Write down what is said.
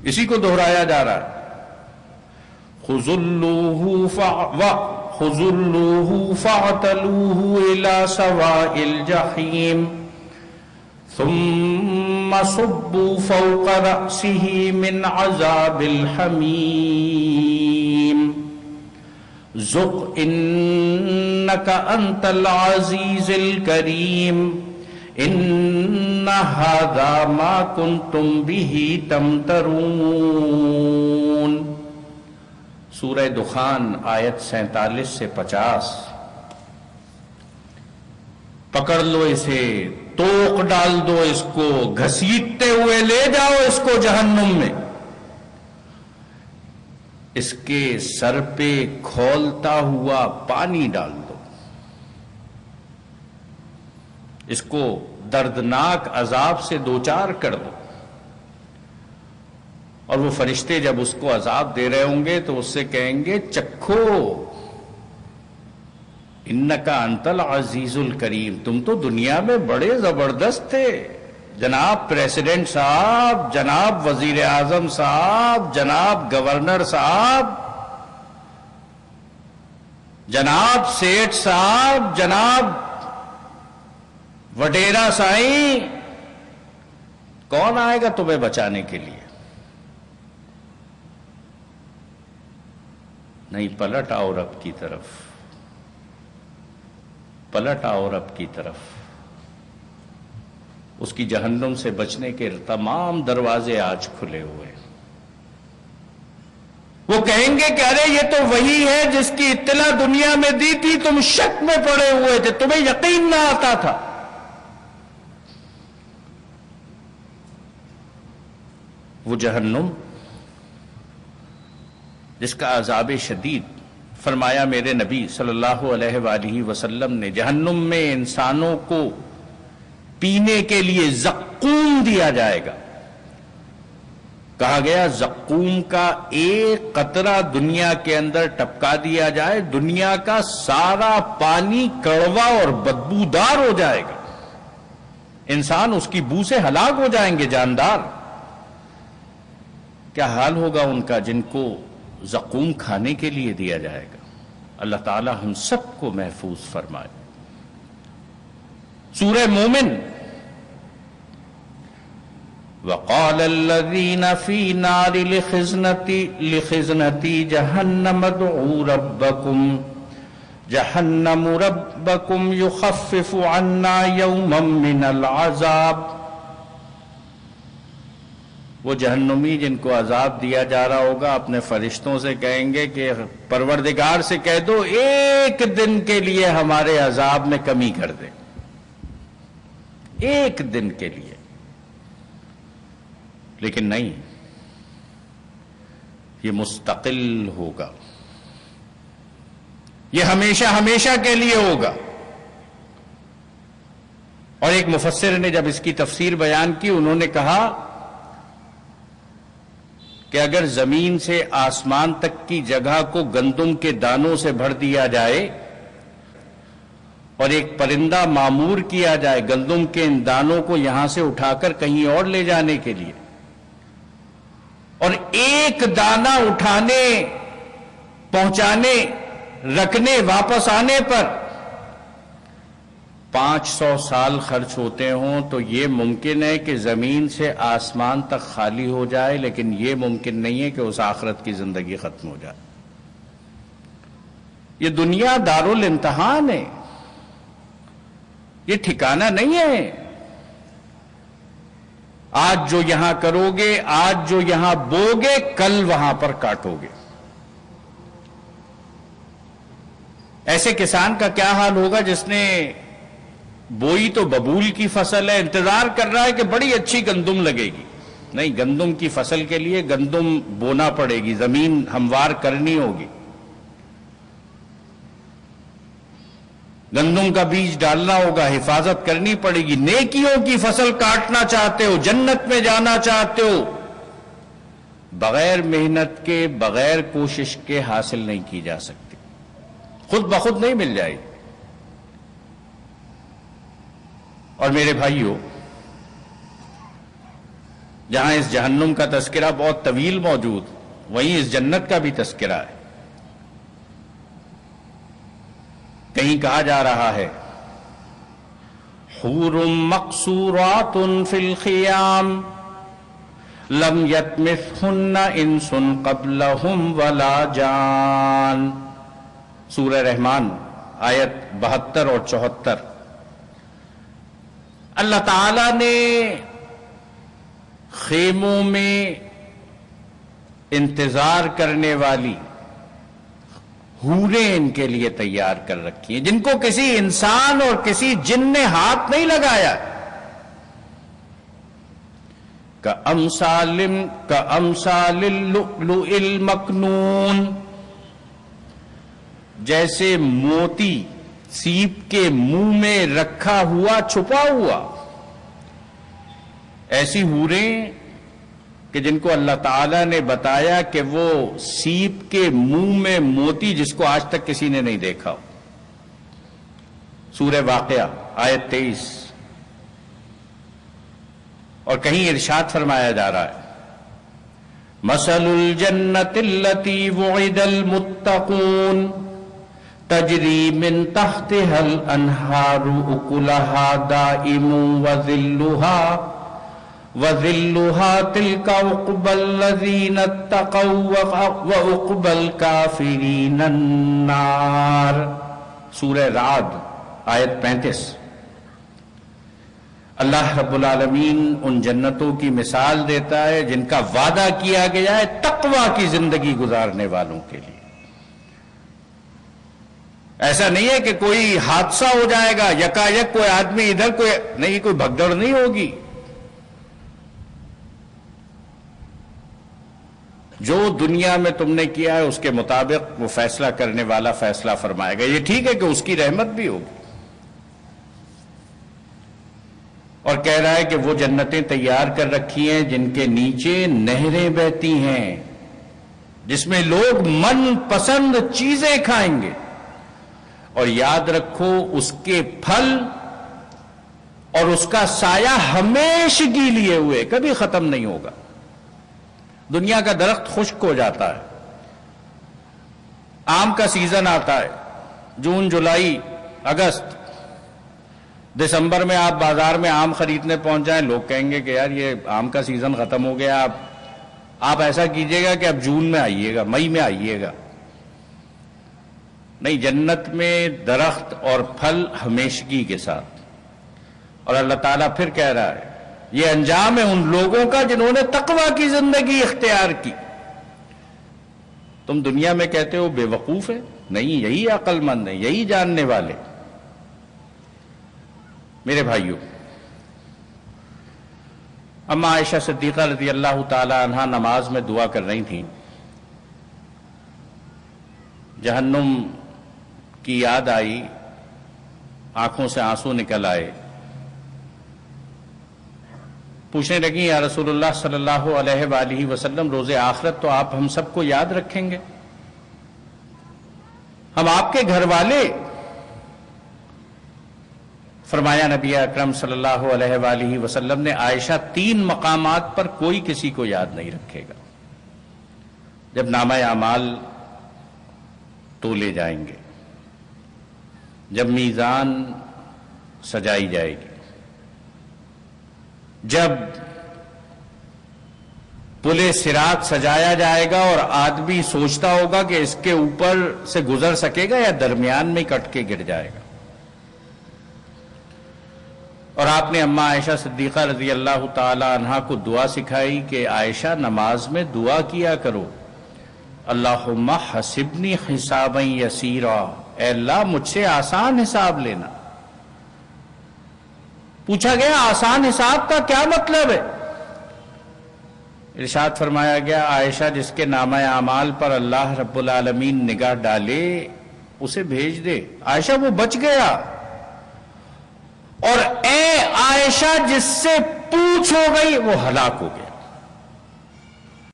اسی کو دہرایا جا رہا ہے. خذلوه فاعتلوه الى سواء الجحيم ثم صبوا فوق رأسه من عذاب الحميم ذق إنك أنت العزيز الكريم إن هذا ما كنتم به تمترون. سورہ دخان آیت 47 سے 50. پکڑ لو اسے، توق ڈال دو اس کو، گھسیٹتے ہوئے لے جاؤ اس کو جہنم میں. اس کے سر پہ کھولتا ہوا پانی ڈال دو، اس کو دردناک عذاب سے دوچار کر دو. اور وہ فرشتے جب اس کو عذاب دے رہے ہوں گے تو اس سے کہیں گے چکھو، انکا انت العزیز الکریم، تم تو دنیا میں بڑے زبردست تھے، جناب پریزیڈنٹ صاحب، جناب وزیر اعظم صاحب، جناب گورنر صاحب، جناب سیٹھ صاحب، جناب وڈیرا سائیں. کون آئے گا تمہیں بچانے کے لیے؟ نہیں، پلٹ آؤ رب کی طرف، پلٹ آؤ رب کی طرف. اس کی جہنم سے بچنے کے تمام دروازے آج کھلے ہوئے. وہ کہیں گے کہ ارے یہ تو وہی ہے جس کی اطلاع دنیا میں دی تھی، تم شک میں پڑے ہوئے تھے، تمہیں یقین نہ آتا تھا. وہ جہنم جس کا عذاب شدید، فرمایا میرے نبی صلی اللہ علیہ وآلہ وسلم نے، جہنم میں انسانوں کو پینے کے لیے زقوم دیا جائے گا. کہا گیا زقوم کا ایک قطرہ دنیا کے اندر ٹپکا دیا جائے، دنیا کا سارا پانی کڑوا اور بدبودار ہو جائے گا، انسان اس کی بو سے ہلاک ہو جائیں گے جاندار. کیا حال ہوگا ان کا جن کو زقوم کھانے کے لیے دیا جائے گا. اللہ تعالی ہم سب کو محفوظ فرمائے. سورہ مومن، وقال الذين في نار لخزنة جهنم ادعوا ربكم يخفف عنا يوما من العذاب. وہ جہنمی جن کو عذاب دیا جا رہا ہوگا اپنے فرشتوں سے کہیں گے کہ پروردگار سے کہہ دو ایک دن کے لیے ہمارے عذاب میں کمی کر دے، ایک دن کے لیے. لیکن نہیں، یہ مستقل ہوگا، یہ ہمیشہ ہمیشہ کے لیے ہوگا. اور ایک مفسر نے جب اس کی تفسیر بیان کی، انہوں نے کہا کہ اگر زمین سے آسمان تک کی جگہ کو گندم کے دانوں سے بھر دیا جائے اور ایک پرندہ معمور کیا جائے گندم کے ان دانوں کو یہاں سے اٹھا کر کہیں اور لے جانے کے لیے، اور ایک دانہ اٹھانے، پہنچانے، رکھنے، واپس آنے پر 500 سال خرچ ہوتے ہوں، تو یہ ممکن ہے کہ زمین سے آسمان تک خالی ہو جائے، لیکن یہ ممکن نہیں ہے کہ اس آخرت کی زندگی ختم ہو جائے. یہ دنیا دارالامتحان ہے، یہ ٹھکانہ نہیں ہے. آج جو یہاں کرو گے، آج جو یہاں بوگے، کل وہاں پر کاٹو گے. ایسے کسان کا کیا حال ہوگا جس نے بوئی تو ببول کی فصل ہے، انتظار کر رہا ہے کہ بڑی اچھی گندم لگے گی. نہیں، گندم کی فصل کے لیے گندم بونا پڑے گی، زمین ہموار کرنی ہوگی، گندم کا بیج ڈالنا ہوگا، حفاظت کرنی پڑے گی. نیکیوں کی فصل کاٹنا چاہتے ہو، جنت میں جانا چاہتے ہو، بغیر محنت کے، بغیر کوشش کے حاصل نہیں کی جا سکتی، خود بخود نہیں مل جائے گی. اور میرے بھائیوں، جہاں اس جہنم کا تذکرہ بہت طویل موجود، وہیں اس جنت کا بھی تذکرہ ہے۔ کہیں کہا جا رہا ہے حور مقصورات فی الخیام لم یطمثہن انس قبلہم ولا جان، سورہ رحمان آیت 72 اور 74۔ اللہ تعالی نے خیموں میں انتظار کرنے والی حوریں ان کے لیے تیار کر رکھی ہیں، جن کو کسی انسان اور کسی جن نے ہاتھ نہیں لگایا۔ کأمثال اللؤلؤ المکنون، جیسے موتی سیپ کے منہ میں رکھا ہوا چھپا ہوا، ایسی حوریں کہ جن کو اللہ تعالیٰ نے بتایا کہ وہ سیپ کے منہ میں موتی جس کو آج تک کسی نے نہیں دیکھا ہو۔ سورہ واقعہ آیت 23۔ اور کہیں ارشاد فرمایا جا رہا ہے مثل الجنت التي وعد المتقون تجری من تحتها الانہار اکلها دائم وظلها تلك عقبى الذين اتقوا وعقبى الكافرين النار، سورہ رعد آیت 35۔ اللہ رب العالمین ان جنتوں کی مثال دیتا ہے جن کا وعدہ کیا گیا ہے تقوی کی زندگی گزارنے والوں کے لیے۔ ایسا نہیں ہے کہ کوئی حادثہ ہو جائے گا یکایک، کوئی آدمی ادھر کوئی نہیں، کوئی بھگدڑ نہیں ہوگی۔ جو دنیا میں تم نے کیا ہے اس کے مطابق وہ فیصلہ کرنے والا فیصلہ فرمائے گا۔ یہ ٹھیک ہے کہ اس کی رحمت بھی ہوگی، اور کہہ رہا ہے کہ وہ جنتیں تیار کر رکھی ہیں جن کے نیچے نہریں بہتی ہیں، جس میں لوگ من پسند چیزیں کھائیں گے، اور یاد رکھو اس کے پھل اور اس کا سایہ ہمیشگی لیے ہوئے کبھی ختم نہیں ہوگا۔ دنیا کا درخت خشک ہو جاتا ہے، آم کا سیزن آتا ہے، جون جولائی اگست دسمبر میں آپ بازار میں آم خریدنے پہنچ جائیں، لوگ کہیں گے کہ یار یہ آم کا سیزن ختم ہو گیا، آپ ایسا کیجئے گا کہ اب جون میں آئیے گا، مئی میں آئیے گا۔ نہیں، جنت میں درخت اور پھل ہمیشگی کے ساتھ۔ اور اللہ تعالیٰ پھر کہہ رہا ہے یہ انجام ہے ان لوگوں کا جنہوں نے تقوی کی زندگی اختیار کی۔ تم دنیا میں کہتے ہو بے وقوف ہے، نہیں، یہی عقل مند ہے، یہی جاننے والے۔ میرے بھائیوں، اما عائشہ صدیقہ رضی اللہ تعالی عنہ نماز میں دعا کر رہی تھیں، جہنم کی یاد آئی، آنکھوں سے آنسو نکل آئے، پوچھنے لگی یا رسول اللہ صلی اللہ علیہ وآلہ وسلم روز آخرت تو آپ ہم سب کو یاد رکھیں گے، ہم آپ کے گھر والے؟ فرمایا نبی اکرم صلی اللہ علیہ وآلہ وسلم نے عائشہ 3 مقامات پر کوئی کسی کو یاد نہیں رکھے گا، جب نامہ اعمال تولے جائیں گے، جب میزان سجائی جائے گی، جب پلے صراط سجایا جائے گا اور آدمی سوچتا ہوگا کہ اس کے اوپر سے گزر سکے گا یا درمیان میں کٹ کے گر جائے گا۔ اور آپ نے اما عائشہ صدیقہ رضی اللہ تعالی عنہا کو دعا سکھائی کہ عائشہ نماز میں دعا کیا کرو، اللہم حسبنی حسابا یسیرا، اے اللہ مجھ سے آسان حساب لینا۔ پوچھا گیا آسان حساب کا کیا مطلب ہے؟ ارشاد فرمایا گیا عائشہ جس کے نامہ اعمال پر اللہ رب العالمین نگاہ ڈالے اسے بھیج دے، عائشہ وہ بچ گیا، اور اے عائشہ جس سے پوچھ ہو گئی وہ ہلاک ہو گیا۔